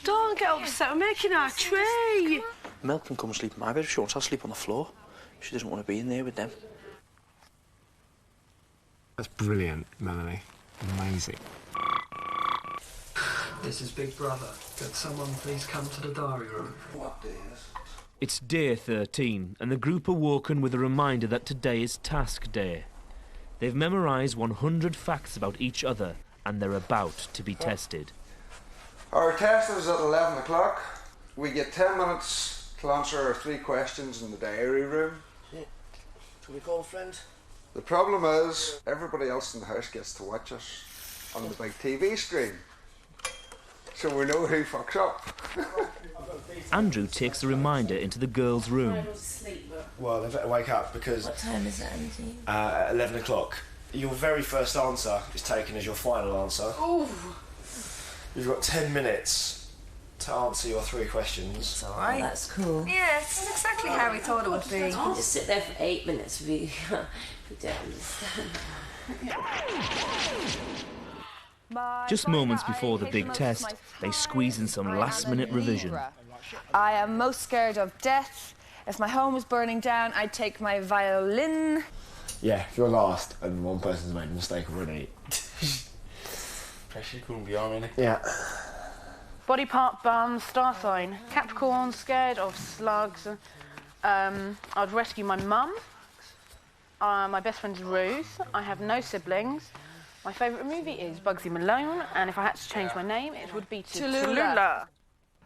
Don't get upset, we're making our tree. Mel can come and sleep in my bed if she wants. I'll sleep on the floor. She doesn't want to be in there with them. That's brilliant, Melanie. Amazing. This is Big Brother. Could someone please come to the diary room? What day is it? It's day 13, and the group are woken with a reminder that today is task day. They've memorised 100 facts about each other, and they're about to be tested. Our test is at 11 o'clock. We get 10 minutes to answer our 3 questions in the diary room. Yeah. Shall we call a friend? The problem is, everybody else in the house gets to watch us on the big TV screen. So we know who fucks up. Andrew takes the reminder into the girls' room. Well, they better wake up because... What time is it, Andy? 11 o'clock. Your very first answer is taken as your final answer. Ooh. You've got 10 minutes to answer your 3 questions. It's all right. Oh, that's cool. Yeah, it's exactly how we thought it would be. You can just sit there for 8 minutes if you don't understand. Just moments before the big test, they squeeze in some last-minute revision. I am most scared of death. If my home was burning down, I'd take my violin. Yeah, if you're last and one person's made a mistake already. Pressure couldn't be on, innit? Yeah. Body part bum, star sign. Capricorn, scared of slugs. I'd rescue my mum. My best friend's Ruth. I have no siblings. My favourite movie is Bugsy Malone, and if I had to change my name, it would be to Tallulah.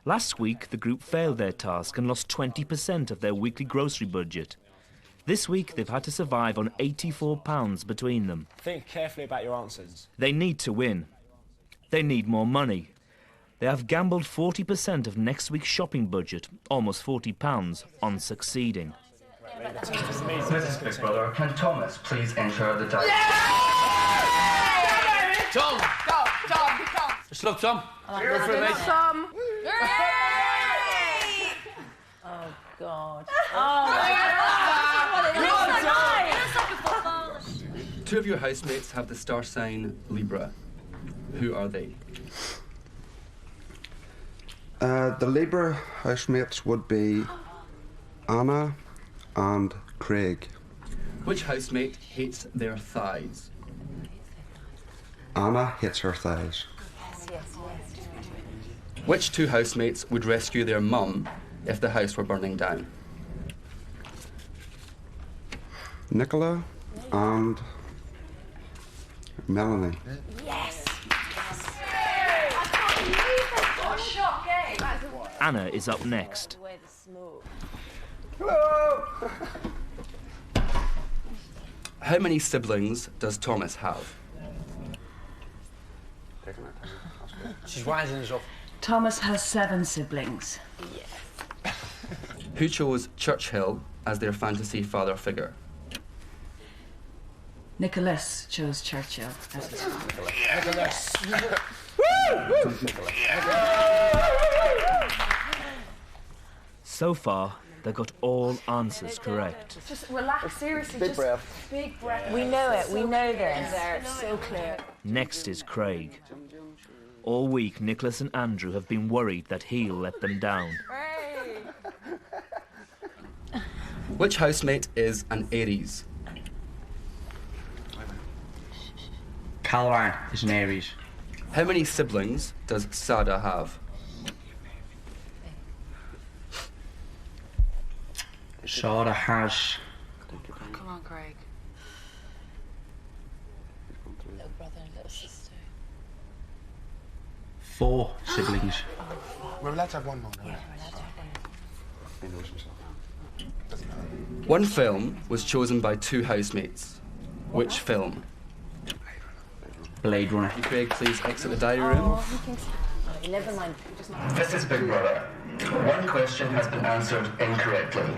Last week, the group failed their task and lost 20% of their weekly grocery budget. This week, they've had to survive on £84 between them. Think carefully about your answers. They need to win. They need more money. They have gambled 40% of next week's shopping budget, almost £40, on succeeding. Mrs. Big Brother, can Thomas please enter the diary? Tom! Tom! Just look, Tom. Here for me. Tom. Oh, God. Two of your housemates have the star sign Libra. Who are they? The Libra housemates would be Anna and Craig. Which housemate hates their thighs? Anna hates her thighs. Which 2 housemates would rescue their mum if the house were burning down? Nicola and Melanie. Yes! Anna is up next. Hello! How many siblings does Thomas have? She's winding us up. Thomas has 7 siblings. Yes. Who chose Churchill as their fantasy father figure? Nicholas chose Churchill as his father. Nicholas. So far, they got all answers correct. Just relax, seriously. Big breath. Big breath. We know it. We know this. It's so clear. Next is Craig. All week, Nicholas and Andrew have been worried that he'll let them down. Which housemate is an Aries? Caroline is an Aries. How many siblings does Sada have? Sada has... Come on, Craig. Little brother and little sister. 4 siblings. We're allowed to have one more. Yeah, we're allowed to have one. One film was chosen by 2 housemates. Which film? Blade Runner. Craig, please exit the diary room. Never mind. This is Big Brother. One question has been answered incorrectly.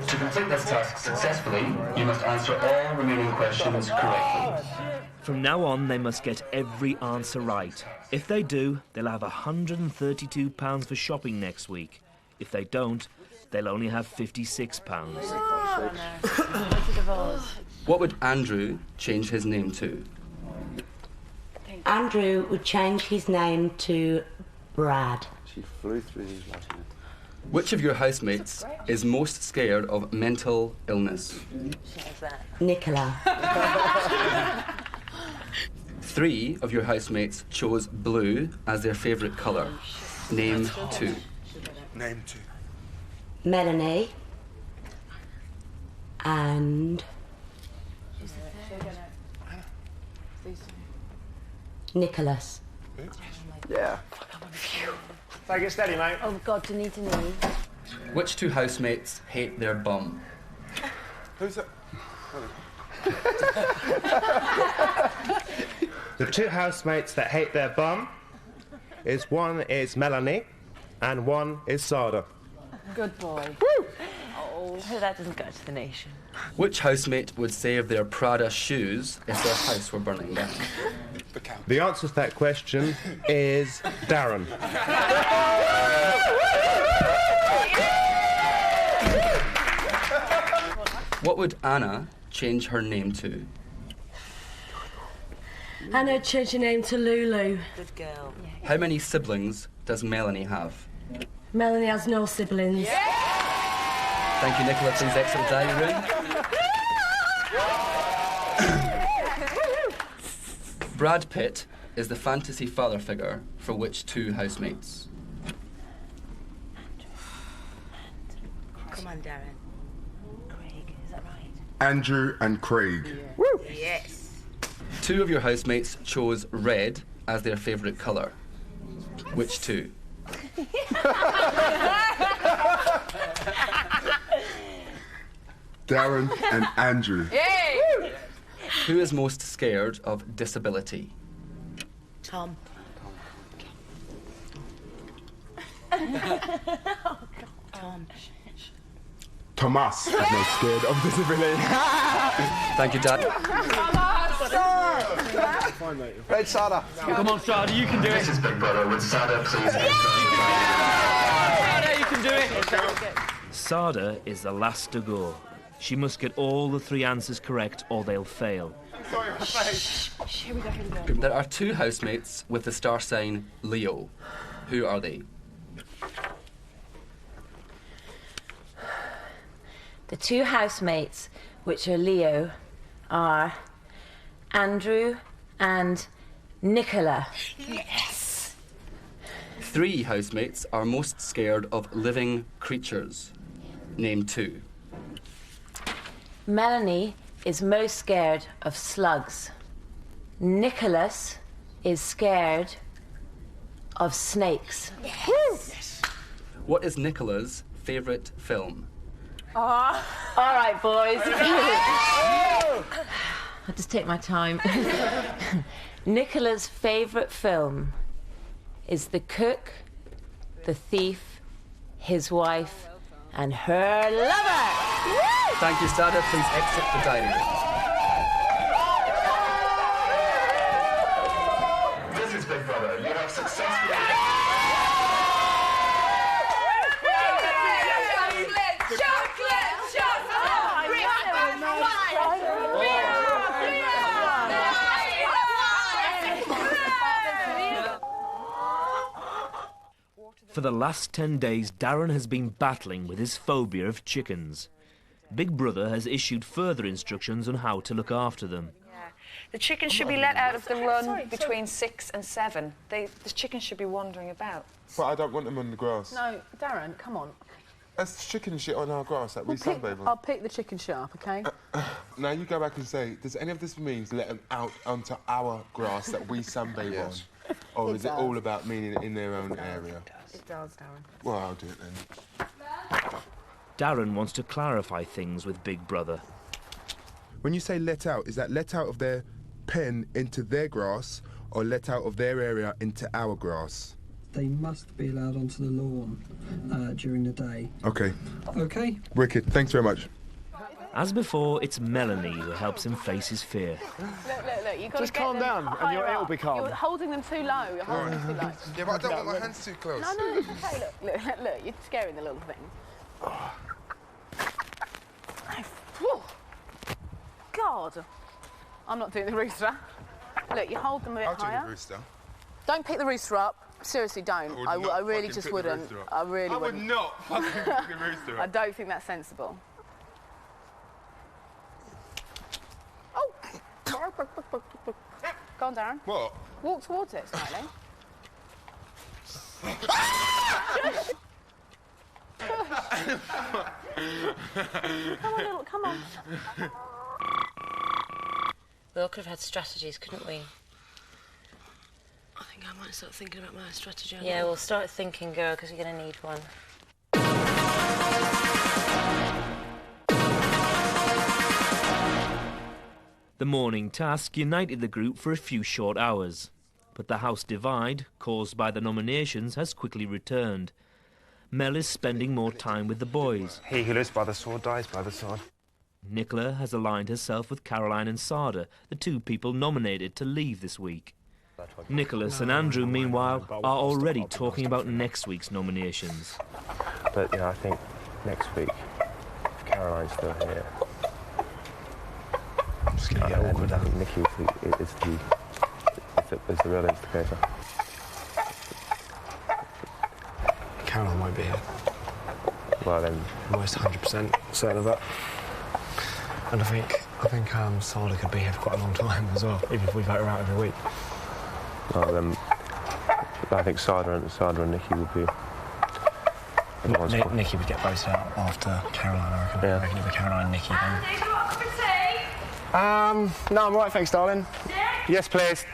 To complete this task successfully, you must answer all remaining questions correctly. From now on, they must get every answer right. If they do, they'll have £132 for shopping next week. If they don't, they'll only have £56. What would Andrew change his name to? Andrew would change his name to Brad. She flew through these last minute. Which of your housemates is most scared of mental illness? Nicola. 3 of your housemates chose blue as their favourite colour. Name 2. Name 2. Melanie. And Nicholas. Yeah. Take it steady, mate. Oh God, do you need to know? Which 2 housemates hate their bum? Who's that? The 2 housemates that hate their bum one is Melanie and one is Sada. Good boy. Woo! Oh, that doesn't go to the nation. Which housemate would save their Prada shoes if their house were burning down? The answer to that question is Darren. What would Anna change her name to? Anna changed her name to Lulu. Good girl. How many siblings does Melanie have? Melanie has no siblings. Thank you, Nicola. Please exit the dining room. Brad Pitt is the fantasy father figure for which 2 housemates? Come on, Darren. Craig, is that right? Andrew and Craig. Woo! Yes. 2 of your housemates chose red as their favourite colour. Which 2? Darren and Andrew. Yay! Who is most scared of disability? Tom. Tom. Thomas is not scared of disability. Thank you, Dad. Right, Sada. Come on, Sada, you can do it. This is Big Brother. Would Sada please enter? Sada, you can do it. Sada is the last to go. She must get all the 3 answers correct or they'll fail. Here we go. There are 2 housemates with the star sign Leo. Who are they? The 2 housemates, which are Leo, are Andrew and Nicola. Yes. 3 housemates are most scared of living creatures. Name 2. Melanie is most scared of slugs. Nicholas is scared of snakes. Yes. What is Nicola's favourite film? All right, boys. I'll just take my time. Nicola's favourite film is The Cook, The Thief, His Wife, and Her Lover. Thank you, Sada. Please exit the dining room. This is Big Brother. You have successfully... For the last 10 days, Darren has been battling with his phobia of chickens. Big Brother has issued further instructions on how to look after them. The chickens should be let out of the run between 6 and 7. The chickens should be wandering about. But I don't want them on the grass. No, Darren, come on. That's chicken shit on our grass that we sunbathe on. I'll pick the chicken shit up, okay? Now you go back and say, does any of this mean let them out onto our grass that we sunbathe on? Or is it all about meaning in their own area? It does, Darren. Well, I'll do it then. Darren wants to clarify things with Big Brother. When you say let out, is that let out of their pen into their grass or let out of their area into our grass? They must be allowed onto the lawn during the day. Okay. Okay. Wicked. Thanks very much. As before, it's Melanie who helps him face his fear. Look, you've got Just to get calm them down and it'll up. be calm. You're holding them too low. You're holding them too low. Yeah, but I don't want my hands too close. No, it's okay. Look, you're scaring the little thing. Oh. God. I'm not doing the rooster. Look, you hold them a bit higher. I'll do the rooster. Don't pick the rooster up. Seriously, don't. I really just wouldn't. I really would wouldn't. not fucking pick the rooster up. I don't think that's sensible. Oh! Go on, Darren. What? Walk towards it slightly. Come on. We all could have had strategies, couldn't we? I think I might start thinking about my strategy. Yeah, we'll start thinking, girl, because you're going to need one. The morning task united the group for a few short hours, but the house divide, caused by the nominations, has quickly returned. Mel is spending more time with the boys. He who lives by the sword dies by the sword. Nicola has aligned herself with Caroline and Sada, the two people nominated to leave this week. Nicholas and Andrew, meanwhile, are already talking about next week's nominations. But, I think next week, if Caroline's still here, It's going to get awkward. I think Nikki is the real instigator. Caroline won't be here. Well, then... Almost 100% certain of that. And I think Sada could be here for quite a long time as well, even if we vote her out every week. Well, then... I think Sada and Nikki would be... Nikki would get voted out after Caroline, I reckon. Yeah. I reckon it'd be Caroline and Nikki then. No, I'm right, thanks, darling. Yes, please.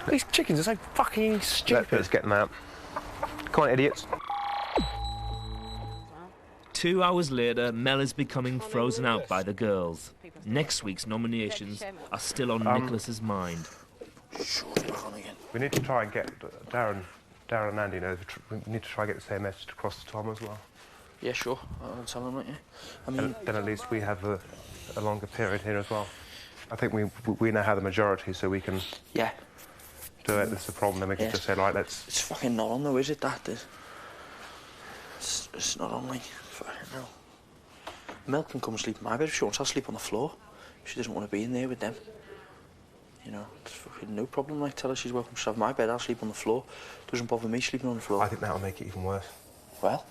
These chickens are so fucking stupid. Let's get them out. Come on, idiots. 2 hours later, Mel is becoming frozen out by the girls. Next week's nominations are still on Nicholas's mind. We need to try and get Darren and Andy, we need to try and get the same message across to Tom as well. Yeah, sure. I'll tell them, won't you? I mean... Then at least we have a longer period here as well. I think we now have the majority, so we can... Yeah. Do it. That's the problem. Then we can just say, right, let's... It's fucking not on though, is it, that? It's not on, like... No. Mel can come and sleep in my bed if she wants. I'll sleep on the floor. She doesn't want to be in there with them. It's fucking no problem. Like, tell her she's welcome to have my bed. I'll sleep on the floor. Doesn't bother me sleeping on the floor. I think that'll make it even worse. Well,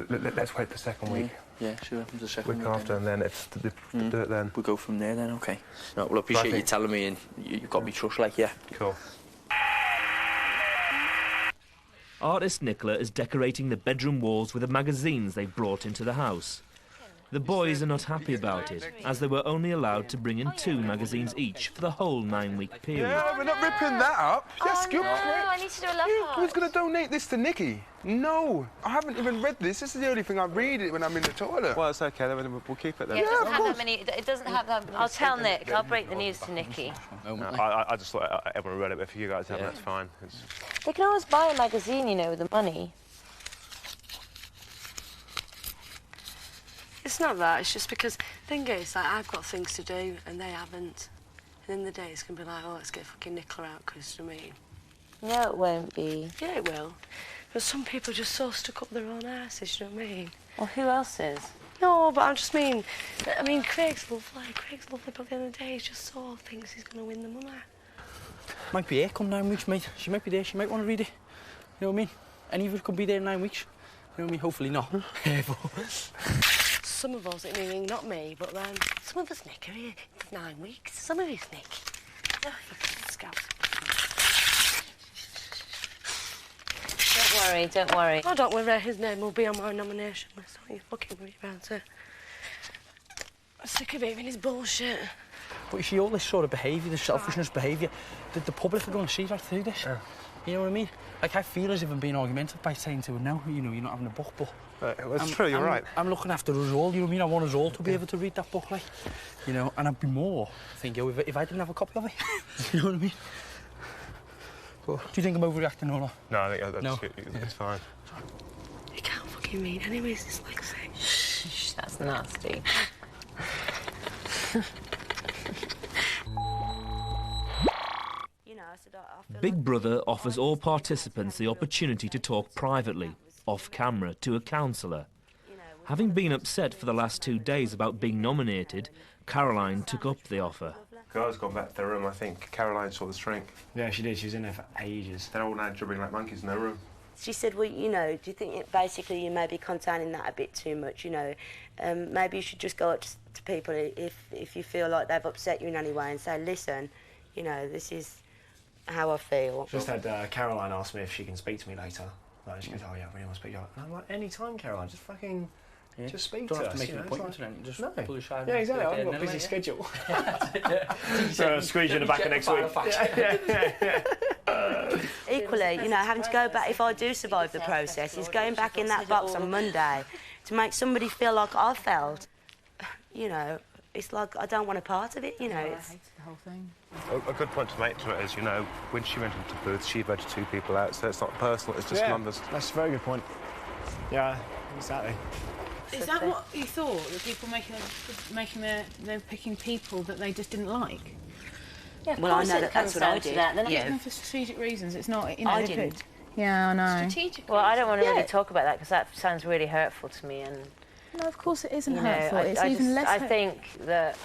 let's wait the second week. Yeah, see what happens the second week. Week after, and then it's do it then. We'll go from there then, okay. No, well, I appreciate you telling me, and you've got me trust, like, yeah. Cool. Artist Nicola is decorating the bedroom walls with the magazines they've brought into the house. The boys are not happy about it, as they were only allowed to bring in 2 magazines each for the whole 9-week period. Yeah, we're not ripping that up. That's good. No, I need to do a love heart. Who's going to donate this to Nikki? No, I haven't even read this. This is the only thing I read it when I'm in the toilet. Well, it's okay, then we'll keep it then. Yeah, it doesn't have that many. It doesn't have that. I'll tell Nick. I'll break the news to Nikki. I just thought everyone read it, but if you guys haven't, that's fine. They can always buy a magazine, with the money. It's not that, it's just because the thing is, like, I've got things to do and they haven't. And in the day, it's going to be like, oh, let's get fucking Nicola out, because, you know what I mean? No, it won't be. Yeah, it will. But some people are just so stuck up their own asses, you know what I mean? Well, who else is? No, but I just mean, Craig's lovely, but at the end of the day, he just so thinks he's going to win the money. Might be here come 9 weeks, mate. She might be there, she might want to read it. You know what I mean? Any of us could be there in 9 weeks. You know what I mean? Hopefully not. Some of us, not me, but then some of us, Nick, are here for 9 weeks. Some of us, Nick. Oh, scout. Don't worry. Oh, don't worry, his name will be on my nomination list. Don't you fucking worry about it. I'm sick of hearing his bullshit. But you see, all this sort of behaviour, the selfishness behaviour, the public are going to see right through this. Yeah. You know what I mean? Like, I feel as if I'm being argumentative by saying to her, no, you're not having a book, but... It's true, you're right. I'm looking after us all, you know what I mean? I want us all to be able to read that book, like, and I'd be more thinking, if I didn't have a copy of it, you know what I mean? But, do you think I'm overreacting or not? No, I think that's fine. You can't fucking mean anyways, it's like saying... Shh, that's nasty. Big Brother offers all participants the opportunity to talk privately, off camera, to a counsellor. Having been upset for the last 2 days about being nominated, Caroline took up the offer. Girls gone back to their room, I think. Caroline saw the shrink. Yeah, she did. She was in there for ages. They're all now jubbing like monkeys in their room. She said, well, you know, do you think basically you may be containing that a bit too much, you know? Maybe you should just go up to people if you feel like they've upset you in any way and say, listen, you know, this is how I feel. Just had Caroline ask me if she can speak to me later. Like, she goes, oh yeah, I really want to speak to you. And I'm like, any time, Caroline, just fucking... Yeah. Just speak Don't to have us. to make an appointment like, then. Just no. pull your shoulder. Yeah, exactly. I've got a busy schedule. So I'll squeeze you in the back of next week. Equally, you know, having to go back, if I do survive the process, is going back in that box on Monday to make somebody feel like I felt, you know, it's like I don't want a part of it, you know. It's... I hated the whole thing. A good point to make to it is, you know, when she went into booth, she voted 2 people out, so it's not personal, it's just numbers. That's a very good point. Yeah, exactly. Is that what you thought? That people they're picking people that they just didn't like? Yeah, well, I know that's what I did. They're not doing it for strategic reasons. It's not, you know. I didn't. Yeah, I know. Strategic. Well, I don't want to really talk about that because that sounds really hurtful to me. And no, of course it isn't you hurtful. know, It's even less. I think that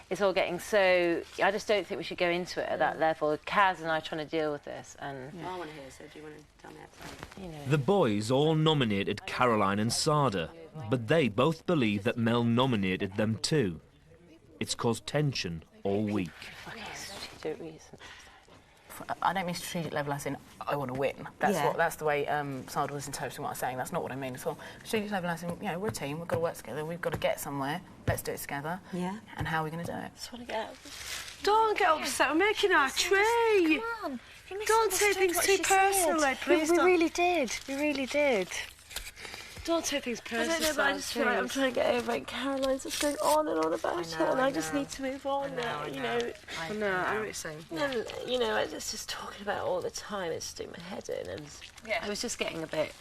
it's all getting so. I just don't think we should go into it at that level. Kaz and I are trying to deal with this, and I want to hear. So do you want to tell me outside? You know. The boys all nominated Caroline and Sada, but they both believe that Mel nominated them too. It's caused tension all week. Strategic reasons. I don't mean strategic level as in I want to win. That's the way Sada was interpreting what I'm saying. That's not what I mean at all. Strategic level as in, you know, we're a team, we've got to work together, we've got to get somewhere, let's do it together. Yeah. And how are we going to do it? Just want to get out. Don't get upset, we're making our tree. Come on. Don't take things too personally, please. We really did. We really did. Don't take things personally. I don't know, but I just feel like I'm trying to get over it. Caroline's just going on and on about it, and I just need to move on now, you know. I know what you're saying. And, you know, it's just talking about it all the time, it's doing my head in, and I was just getting a bit,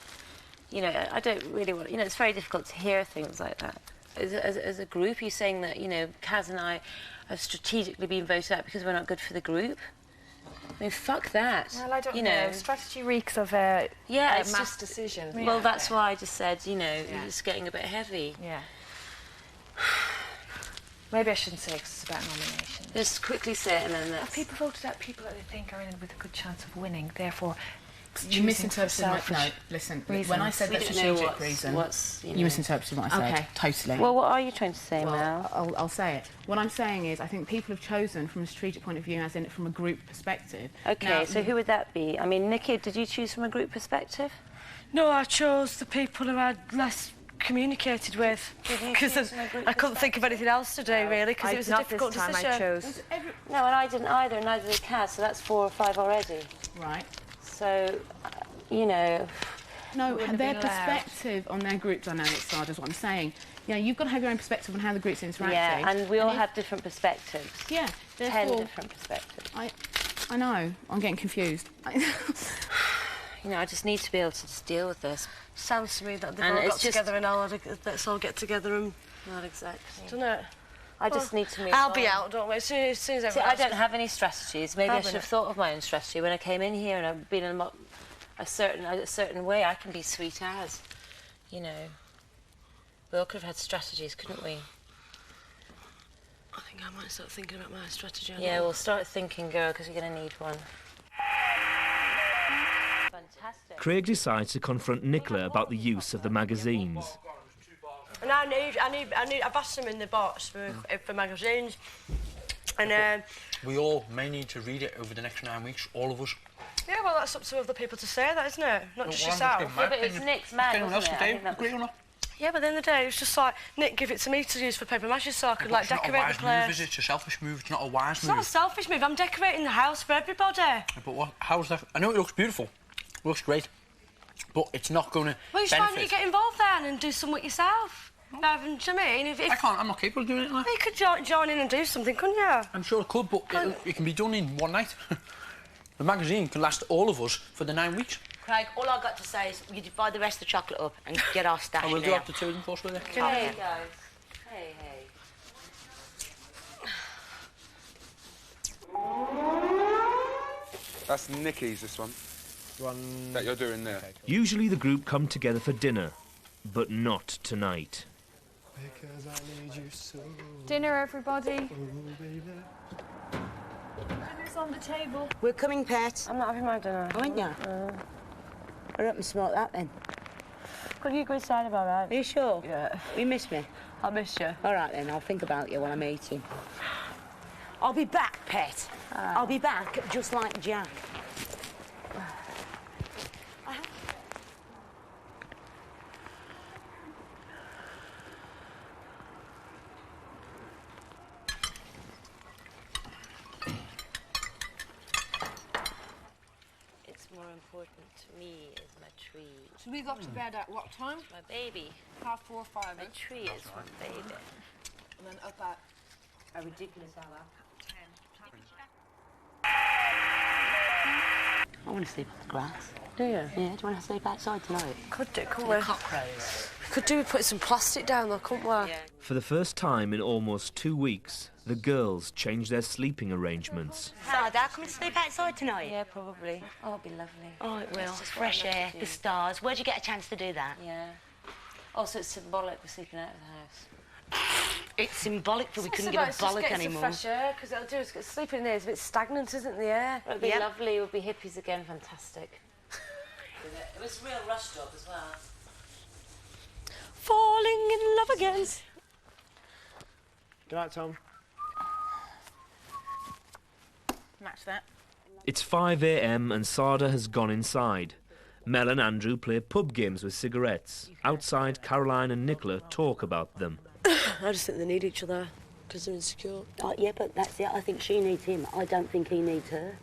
you know, I don't really want, you know, it's very difficult to hear things like that. As a group, you're saying that, you know, Kaz and I have strategically been voted out because we're not good for the group. I mean, fuck that. Well, I don't you know. Strategy reeks of a mass decision. Well, that's why I just said, you know, it's getting a bit heavy. Yeah. Maybe I shouldn't say because it's about nominations. Just quickly say it and then that's... People voted out people that they think are in with a good chance of winning, therefore... You misinterpreted my... No, listen, when I said that strategic reason, you misinterpreted what I said. Totally. Well, what are you trying to say, Mel? I'll say it. What I'm saying is I think people have chosen from a strategic point of view, as in from a group perspective. OK, now, so who would that be? I mean, Nikki, did you choose from a group perspective? No, I chose the people who I'd less communicated with because I couldn't think of anything else to do really because it was a difficult decision. I chose. No, and I didn't either, and neither did Kaz, so that's 4 or 5 already. Right. So, you know... No, their perspective on their group dynamics, Sada, is what I'm saying. You know, you've got to have your own perspective on how the group's interacting. Yeah, and we all have different perspectives. Yeah. 10 different perspectives. I know. I'm getting confused. You know, I just need to be able to just deal with this. Sounds to me that they've all got together and let's all get together and... Not exactly. Doesn't it? I just need to move I'll on. be out, don't we? As soon as everyone I don't have any strategies. Maybe I should have thought of my own strategy when I came in here and I've been in a certain way. I can be sweet as, you know. We all could have had strategies, couldn't we? I think I might start thinking about my strategy. Yeah, we'll start thinking, girl, because you're going to need one. Fantastic. Craig decides to confront Nicola about the use of the magazines. And I've asked them in the box for magazines, and we all may need to read it over the next 9 weeks, all of us. Yeah, well, that's up to other people to say that, isn't it? Not just yourself. Yeah, but it's Nick's mag, wasn't it? Yeah, but at the end of the day, it was just like, Nick, give it to me to use for paper mache so I could, like, decorate the place. Move, is it? It's a selfish move, it's not a wise move. It's not a selfish move, I'm decorating the house for everybody. But what? How's that? I know it looks beautiful, it looks great, but it's not going to Well, why don't you get involved then and do something yourself? Rather than, do you know what I mean? I can't, I'm not capable of doing it. Like. You could join in and do something, couldn't you? I'm sure it could, but it can be done in one night. The magazine can last all of us for the 9 weeks. Craig, all I've got to say is you divide the rest of the chocolate up and get our stash And we'll now. do up to 2 and 4 with it. Hey, guys. Hey. That's Nikki's, this one. One that you're doing there. Usually the group come together for dinner, but not tonight. Because I need you so. Dinner, everybody. Dinner's on the table. We're coming, Pet. I'm not having my dinner. Aren't you? Hurry up and smoke that then. Could you go inside about that? Are you sure? Yeah. You miss me? I miss you. All right then, I'll think about you while I'm eating. I'll be back, Pet. I'll be back just like Jack. It's more important to me is my tree. So we got to bed at what time? My baby. 4:30, 5. My tree is my baby. And then up at A ridiculous hour. 10. I want to sleep on the grass. Do you? Yeah, do you want to sleep outside tonight? Could do, couldn't we? Cockroaches. Could do with putting some plastic down though, couldn't we? Yeah. For the first time in almost 2 weeks, the girls changed their sleeping arrangements. Sada, can we sleep outside tonight? Yeah, probably. Oh, it'd be lovely. Oh, it will. That's just what Fresh I love air, to the do. stars. Where'd you get a chance to do that? Yeah. Also, it's symbolic we're sleeping out of the house. It's symbolic that we couldn't It's get a just bollock getting anymore. some fresh air, because it'll do us get sleeping in there. It's a bit stagnant, isn't the air? It'll be Yep. lovely. We'll be hippies again. Fantastic. It was a real rush job as well. Falling in love again. Good night, Tom. Match that. It's 5 a.m. and Sada has gone inside. Mel and Andrew play pub games with cigarettes. Outside, Caroline and Nicola talk about them. I just think they need each other, because they're insecure. Oh, yeah, but that's it. I think she needs him. I don't think he needs her.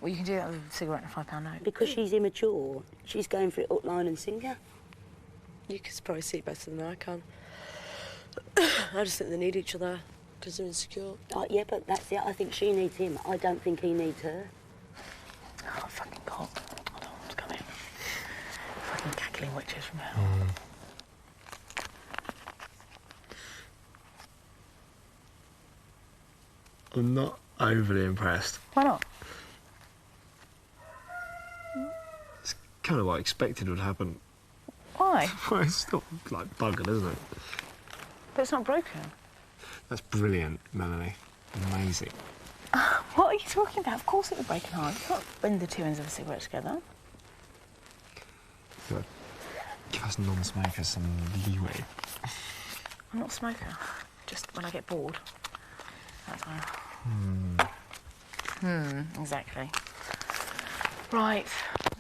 Well, you can do that with a cigarette and a £5 note. Because she's immature. She's going for it hook, line and sinker. You can probably see it better than I can. I just think they need each other, because they're insecure. Oh, yeah, but that's it. I think she needs him. I don't think he needs her. Oh, fucking cold. I don't want to come in. Fucking cackling witches from hell. I'm not overly impressed. Why not? It's kind of what I expected would happen. Why? Well, it's still like buggered, isn't it? But it's not broken. That's brilliant, Melanie. Amazing. What are you talking about? Of course it would break in half. You can't bend the two ends of a cigarette together. Good. Give us non-smokers some leeway. I'm not a smoker. Just when I get bored. That's why. Exactly. Right.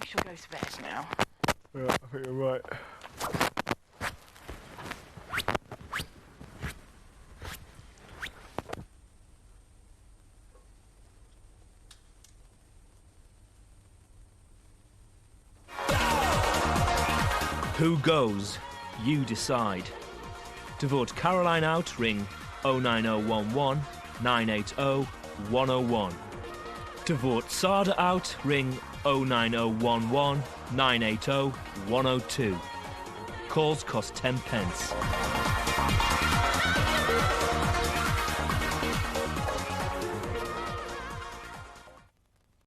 We shall go to bed now. Yeah, I think you're right. Who goes? You decide. To vote Caroline out, ring 09011 980 101. To vote Sada out, ring 09011 980 102. Calls cost 10 pence.